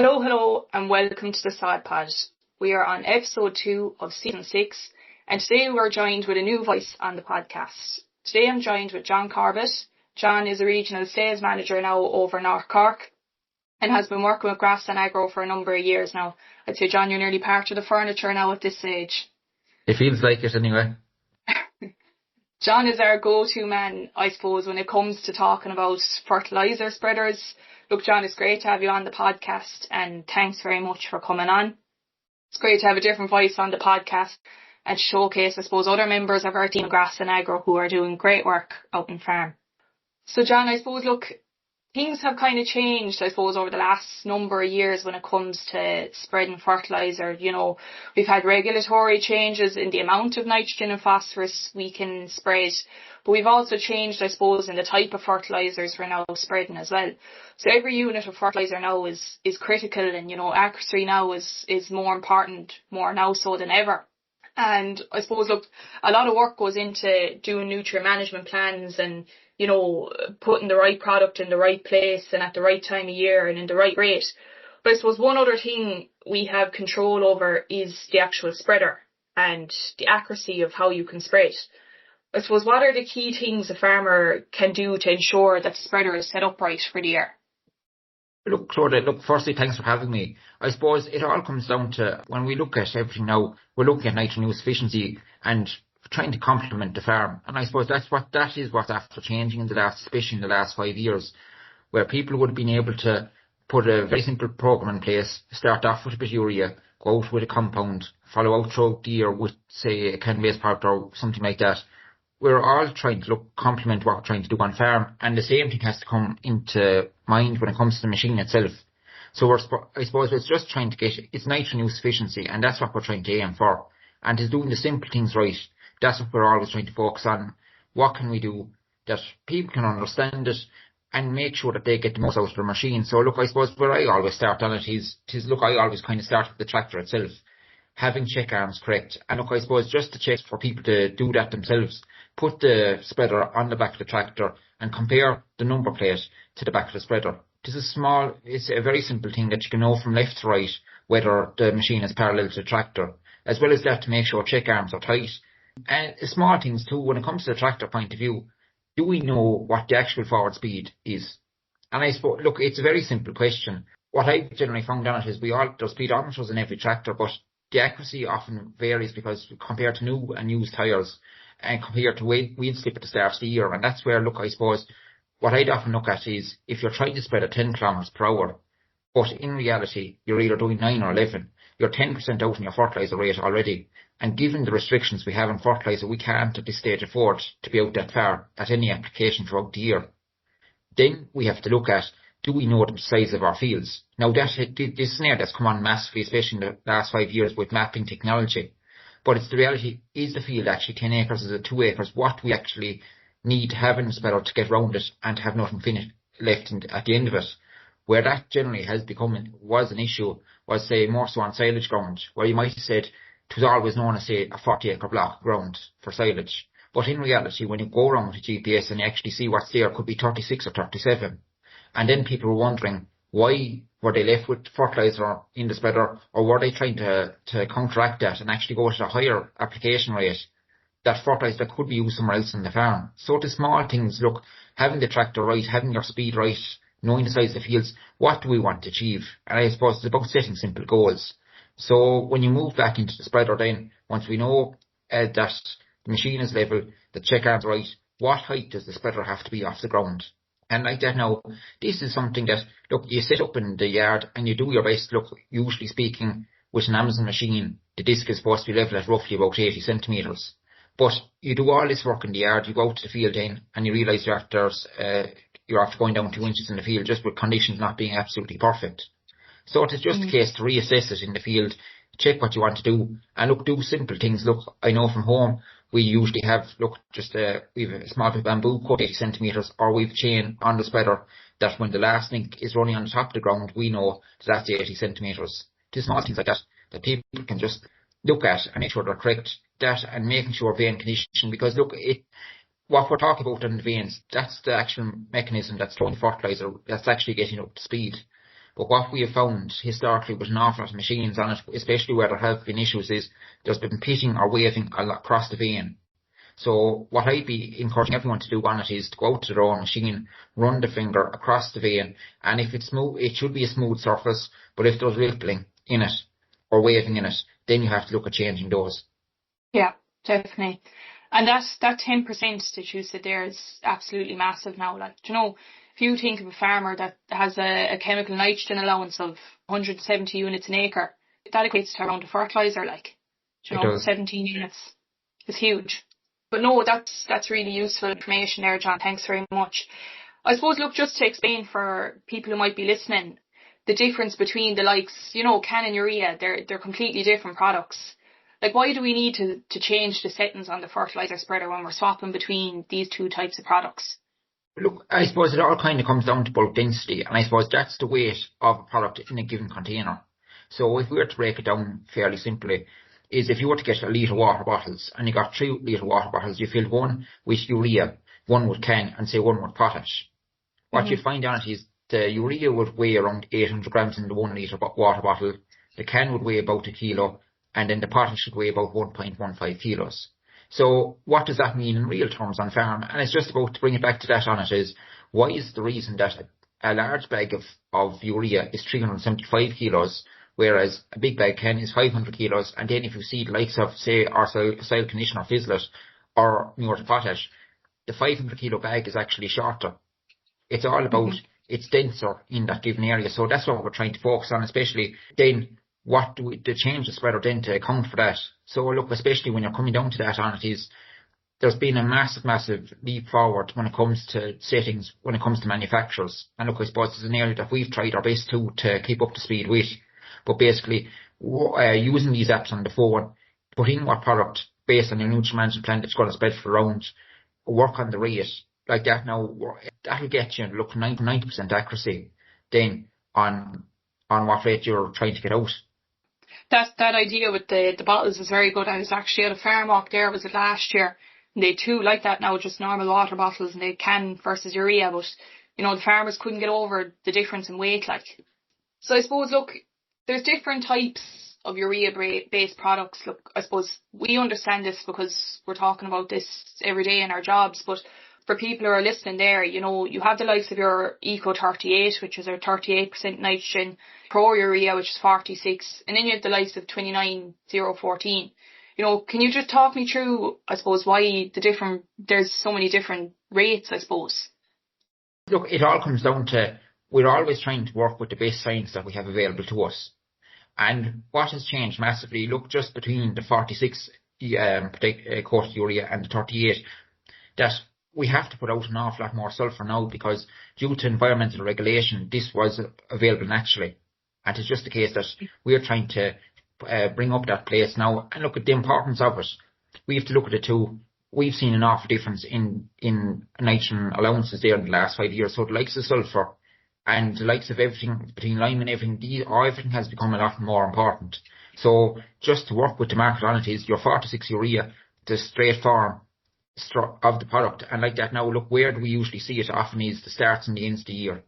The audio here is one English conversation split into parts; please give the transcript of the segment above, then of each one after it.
Hello, and welcome to the Sod Pod. We are on episode 2 of season 6, and today we're joined with a new voice on the podcast. Today I'm joined with John Corbett. John is a regional sales manager now over North Cork and has been working with Grass and Agro for a number of years now. I'd say, John, you're nearly part of the furniture now at this stage. It feels like it anyway. John is our go-to man, I suppose, when it comes to talking about fertiliser spreaders. Look, John, it's great to have you on the podcast, and thanks very much for coming on. It's great to have a different voice on the podcast and showcase, I suppose, other members of our team of Grass and Agro who are doing great work out in farm. So, John, I suppose, look, things have kind of changed, I suppose, over the last number of years when it comes to spreading fertiliser. You know, we've had regulatory changes in the amount of nitrogen and phosphorus we can spread, but we've also changed, I suppose, in the type of fertilisers we're now spreading as well. So every unit of fertiliser now is critical, and, you know, accuracy now is more important, more now so than ever. And I suppose, look, a lot of work goes into doing nutrient management plans and, you know, putting the right product in the right place and at the right time of year and in the right rate. But I suppose one other thing we have control over is the actual spreader and the accuracy of how you can spray it. I suppose, what are the key things a farmer can do to ensure that the spreader is set up right for the year? Look, Clodagh, firstly, thanks for having me. I suppose it all comes down to, when we look at everything now, we're looking at nitrogen use efficiency and trying to complement the farm. And I suppose that is what's after changing especially in the last 5 years, where people would have been able to put a very simple program in place, start off with a bit of urea, go out with a compound, follow out throughout the year with, say, a chem-based product or something like that. We're all trying to complement what we're trying to do on farm, and the same thing has to come into mind when it comes to the machine itself. So I suppose it's just trying to get its nitrogen use efficiency, and that's what we're trying to aim for. And is doing the simple things right. That's what we're always trying to focus on. What can we do that people can understand it and make sure that they get the most out of their machine? So look, I suppose where I always start on it is I always kind of start with the tractor itself, having check arms correct. And look, I suppose just to check for people to do that themselves, put the spreader on the back of the tractor and compare the number plate to the back of the spreader. It's a very simple thing that you can know from left to right whether the machine is parallel to the tractor, as well as that to make sure check arms are tight. And small things too, when it comes to the tractor point of view, do we know what the actual forward speed is? And I suppose, look, it's a very simple question. What I've generally found on it is there's speedometers in every tractor, but the accuracy often varies because compared to new and used tyres and compared to wheel slip at the start of the year. And that's where, look, I suppose, what I'd often look at is if you're trying to spread at 10 kilometres per hour, but in reality, you're either doing 9 or 11, you're 10% out in your fertiliser rate already. And given the restrictions we have on fertiliser, we can't at this stage afford to be out that far at any application throughout the year. Then we have to look at, do we know the size of our fields? Now, this is an area that's come on massively, especially in the last 5 years with mapping technology. But it's the reality, is the field actually 10 acres, is it 2 acres? What we actually need to have in the spreader to get round it and to have nothing finished left at the end of it. Where that generally was an issue, was, say, more so on silage ground, where you might have said it was always known as, say, a 40-acre block ground for silage. But in reality, when you go around with a GPS and you actually see what's there, it could be 36 or 37. And then people were wondering, why were they left with fertiliser in the spreader, or were they trying to counteract that and actually go to a higher application rate, that fertiliser that could be used somewhere else in the farm? So the small things, look, having the tractor right, having your speed right, knowing the size of the fields, what do we want to achieve? And I suppose it's about setting simple goals. So when you move back into the spreader then, once we know that the machine is level, the check arm's right, what height does the spreader have to be off the ground? And like that now, this is something that, look, you sit up in the yard and you do your best. Look, usually speaking, with an Amazon machine, the disc is supposed to be level at roughly about 80 centimetres. But you do all this work in the yard, you go out to the field then, and you realise you're after going down 2 inches in the field just with conditions not being absolutely perfect. So it is just a case to reassess it in the field, check what you want to do, and look, do simple things. Look, I know from home, we usually have, we have a small bit of bamboo cut 80 centimetres, or we've chain on the spreader that when the last link is running on the top of the ground, we know that's 80 centimetres. Just small things like that people can just look at and make sure they're correct, that and making sure vein condition, because look, what we're talking about in the veins, that's the actual mechanism that's throwing fertiliser, that's actually getting up to speed. But what we have found historically with an awful lot of machines on it, especially where there have been issues, is there's been pitting or waving across the vein. So what I'd be encouraging everyone to do on it is to go out to their own machine, run the finger across the vein, and if it's smooth, it should be a smooth surface, but if there's rippling in it or waving in it, then you have to look at changing those. Yeah, definitely. And that 10% that you said there is absolutely massive now. Like, you know, if you think of a farmer that has a chemical nitrogen allowance of 170 units an acre, that equates to around a fertiliser, like, you know, 17 units is huge. But no, that's really useful information there, John. Thanks very much. I suppose, look, just to explain for people who might be listening, the difference between the likes, you know, CAN and urea, they're completely different products. Like, why do we need to change the settings on the fertiliser spreader when we're swapping between these two types of products? Look, I suppose it all kind of comes down to bulk density, and I suppose that's the weight of a product in a given container. So if we were to break it down fairly simply, is if you were to get a litre water bottles and you got 3 litre water bottles, you filled one with urea, one with CAN, and say one with potash. What you'd find on it is the urea would weigh around 800 grams in the 1 litre water bottle, the CAN would weigh about 1 kilo, and then the potash would weigh about 1.15 kilos. So what does that mean in real terms on farm? And it's just about to bring it back to that on it is, why is the reason that a large bag of urea is 375 kilos, whereas a big bag CAN is 500 kilos, and then if you see the likes of, say, our soil conditioner Fizzlet or Muir Potash, the 500 kilo bag is actually shorter. It's all about, it's denser in that given area. So that's what we're trying to focus on, especially then what do we, to change the spreader then to account for that. So look, especially when you're coming down to that on it is, there's been a massive leap forward when it comes to settings, when it comes to manufacturers. And look, I suppose it's an area that we've tried our best to keep up to speed with. But basically, using these apps on the phone, put in what product based on your nutrient management plan that's going to spread for around, work on the rate like that now, that'll get you, look, 90% accuracy then on what rate you're trying to get out. That idea with the bottles is very good. I was actually at a farm walk there, was it last year? And they too like that now, just normal water bottles, and they CAN versus urea, but you know, the farmers couldn't get over the difference in weight, like. So I suppose, look, there's different types of urea-based products. Look, I suppose we understand this because we're talking about this every day in our jobs, but for people who are listening there, you know, you have the likes of your Eco 38, which is our 38% nitrogen, Pro Urea, which is 46, and then you have the likes of 29014. You know, can you just talk me through, I suppose, why there's so many different rates, I suppose? Look, it all comes down to, we're always trying to work with the best science that we have available to us. And what has changed massively, look, just between the 46 coated urea and the 38, that we have to put out an awful lot more sulphur now, because due to environmental regulation, this was available naturally. And it's just the case that we're trying to bring up that place now. And look at the importance of it. We have to look at it too. We've seen an awful difference in nitrogen allowances there in the last 5 years. So the likes of sulphur and the likes of everything, between lime and everything, everything has become a lot more important. So just to work with the market on it is your 46 urea, the straight form of the product. And like that now, look, where do we usually see it often is the starts and the ends of the year.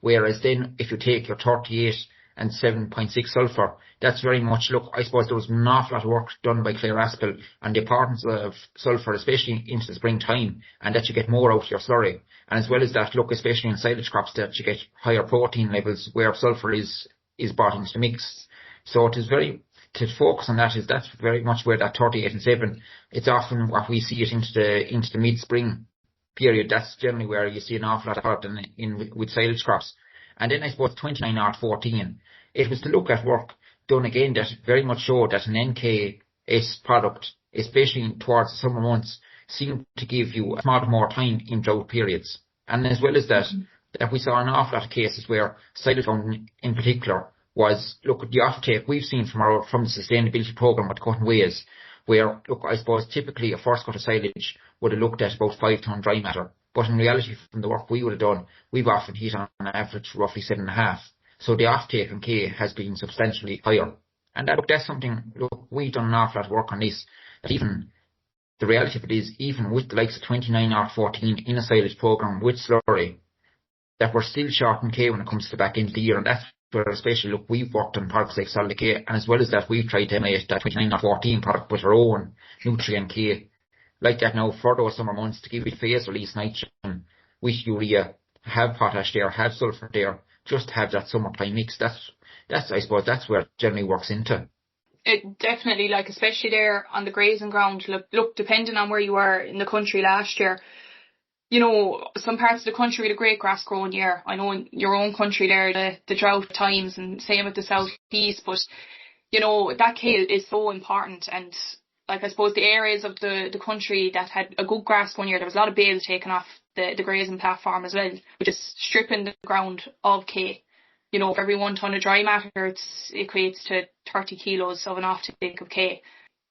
Whereas then if you take your 38 and 7.6 sulphur, that's very much, look, I suppose there was an awful lot of work done by Claire Aspel on the importance of sulphur, especially into the springtime, and that you get more out of your slurry. And as well as that, look, especially in silage crops, that you get higher protein levels where sulphur is brought into the mix. So it is very, to focus on that is, that's very much where that 38 and 7, it's often what we see it into the mid-spring period. That's generally where you see an awful lot of product with silage crops. And then I suppose 29-14, it was to look at work done again that very much showed that an NKS product, especially towards the summer months, seemed to give you a lot more time in drought periods. And as well as that, that we saw an awful lot of cases where silage in particular was, look, the offtake we've seen from the sustainability programme with cutting ways, where, look, I suppose typically a first cut of silage would have looked at about 5 tonne dry matter. But in reality, from the work we would have done, we've often hit on average roughly 7.5. So the offtake in K has been substantially higher. And that's something, look, we've done an awful lot of work on this. That even the reality of it is, even with the likes of 29-14 in a silage programme with slurry, that we're still short in K when it comes to the back end of the year. And that's where especially, look, we've worked on products like Solid K, and as well as that, we've tried to emulate that 29-14 product with our own nutrient K. Like that now, for those summer months, to give it phase release nitrogen with urea, have potash there, have sulphur there, just have that summertime mix. That's I suppose that's where it generally works into. It definitely, like, especially there on the grazing ground, look, depending on where you were in the country last year, you know, some parts of the country with a great grass growing year. I know in your own country there, the drought times, and same with the southeast, but, you know, that K is so important. And, like, I suppose the areas of the country that had a good grass one year, there was a lot of bales taken off the grazing platform as well, which is stripping the ground of K. You know, for every 1 ton of dry matter, it equates to 30 kilos of an offtake of K.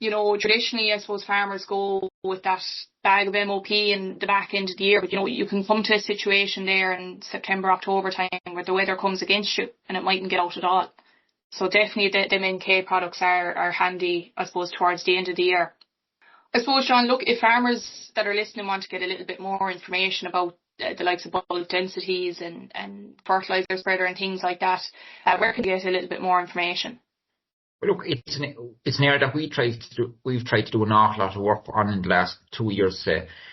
You know, traditionally, I suppose farmers go with that bag of MOP in the back end of the year, but, you know, you can come to a situation there in September, October time where the weather comes against you and it mightn't get out at all. So definitely the NK products are handy, I suppose, towards the end of the year. I suppose, John, look, if farmers that are listening want to get a little bit more information about the likes of bulk densities and fertiliser spreader and things like that, where can you get a little bit more information? Well, look, it's an area that we've tried to do an awful lot of work on in the last 2 years.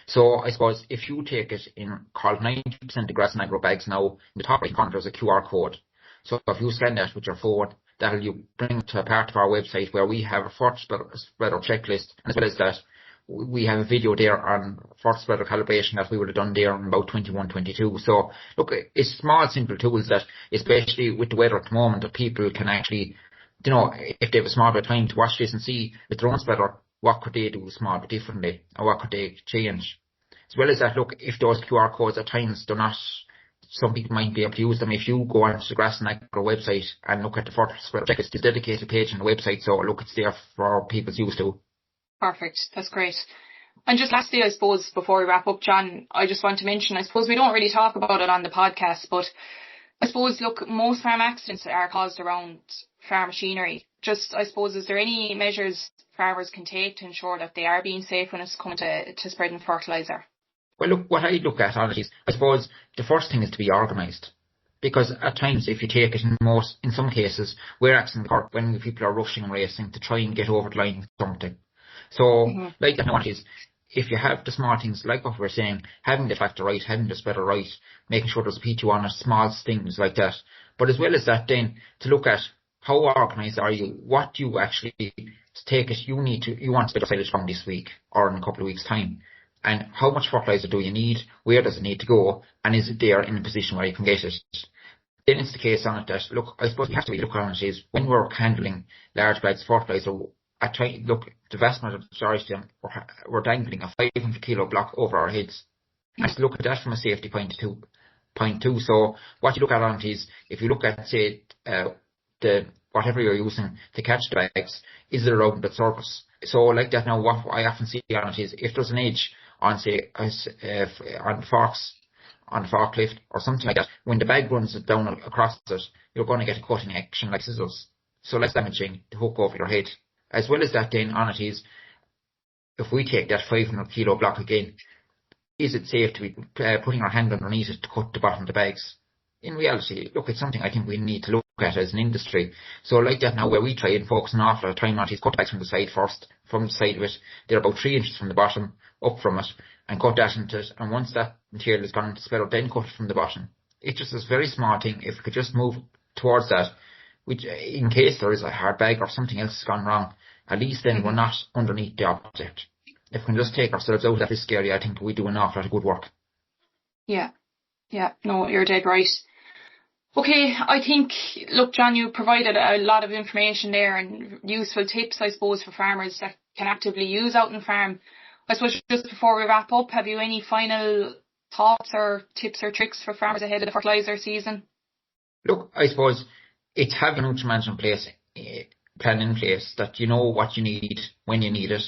So I suppose if you take it in called 90% of grass and agro bags now, in the top right corner there's a QR code. So if you scan that with your phone, that'll you bring it to a part of our website where we have a fertiliser spreader checklist, and as well as that, we have a video there on fertiliser spreader calibration that we would have done there in about 21-22. So look, it's small, simple tools that, especially with the weather at the moment, that people can actually, you know, if they have a small bit of time to watch this and see with their own spreader, what could they do small bit differently, or what could they change. As well as that, look, if those QR codes at times they're not, some people might be able to use them. If you go onto the Grass and Agro website and look at the fertiliser spreader checklist, it's a dedicated page on the website, so look, it's there for people's use too. Perfect, that's great. And just lastly, I suppose, before we wrap up, John, I just want to mention, I suppose we don't really talk about it on the podcast, but I suppose, look, most farm accidents are caused around farm machinery. Just, I suppose, is there any measures farmers can take to ensure that they are being safe when it's coming to spreading fertiliser? Well, look, what I look at on it is, I suppose, the first thing is to be organised. Because at times, if you take it in some cases, we're accidents occur when people are rushing and racing to try and get over the line with something. So, like that, what is, if you have the small things, like what we're saying, having the factor right, having the spreader right, making sure there's a P2 on it, small things like that. But as well as that, then, to look at how organised are you, what do you actually take it, you want to spread it from this week or in a couple of weeks' time. And how much fertiliser do you need, where does it need to go, and is it there in a position where you can get it? Then it's the case on it that, look, I suppose we have to look on it is, when we're handling large bags of fertiliser, look, the vast majority of them, we're dangling a 500 kilo block over our heads. And to look at that from a safety point two. So what you look at on it is, if you look at, say, the whatever you're using to catch the bags, is it around the surface? So like that now, what I often see on it is, if there's an edge on, say, on the forks, on the forklift or something like that, when the bag runs down across it, you're going to get a cutting action like scissors. So less damaging to hook over your head. As well as that, then on it is, if we take that 500 kilo block again, is it safe to be putting our hand underneath it to cut the bottom of the bags? In reality, look, it's something I think we need to look at as an industry. So like that now, where we try and focus an awful lot of time on it is cut the bags from the side first, from the side of it. They're about 3 inches from the bottom, up from it, and cut that into it. And once that material is gone into spreader, then cut it from the bottom. It's just this very small thing. If we could just move towards that, which in case there is a hard bag or something else has gone wrong, at least then we're not underneath the object. If we can just take ourselves out of that risk area, I think we do an awful lot of good work. Yeah, no, you're dead right. Okay, I think, look, John, you provided a lot of information there and useful tips, I suppose, for farmers that can actively use out in farm. I suppose just before we wrap up, have you any final thoughts or tips or tricks for farmers ahead of the fertiliser season? Look, I suppose it's having a nutrient management plan in place, that you know what you need when you need it.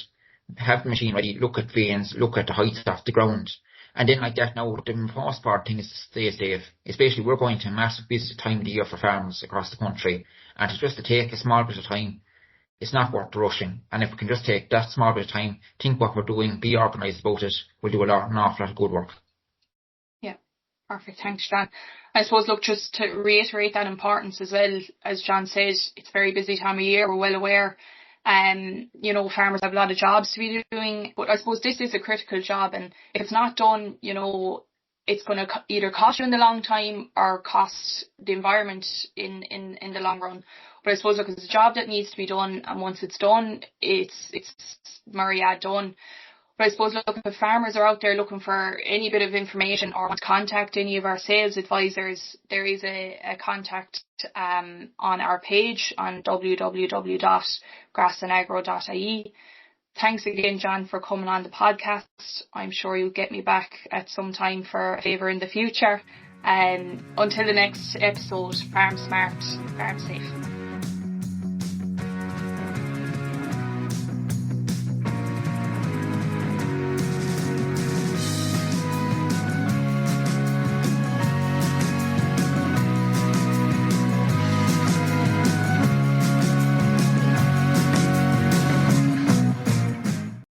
Have the machine ready, look at veins, look at the height of the ground. And then like that now, the most important thing is to stay safe. Especially we're going to a massive busy time of the year for farmers across the country. And it's just to take a small bit of time. It's not worth rushing. And if we can just take that small bit of time, think what we're doing, be organised about it, we'll do an awful lot of good work. Yeah, perfect. Thanks, John. I suppose, look, just to reiterate that importance as well, as John said, it's a very busy time of year, we're well aware. You know, farmers have a lot of jobs to be doing, but I suppose this is a critical job, and if it's not done, you know, it's going to either cost you in the long time or cost the environment in the long run. But I suppose, look, it's a job that needs to be done, and once it's done, it's myriad done. But I suppose, look, if farmers are out there looking for any bit of information or want to contact any of our sales advisors, there is a contact on our page on www.grassandagro.ie. Thanks again, John, for coming on the podcast. I'm sure you'll get me back at some time for a favour in the future. Until the next episode, farm smart, farm safe.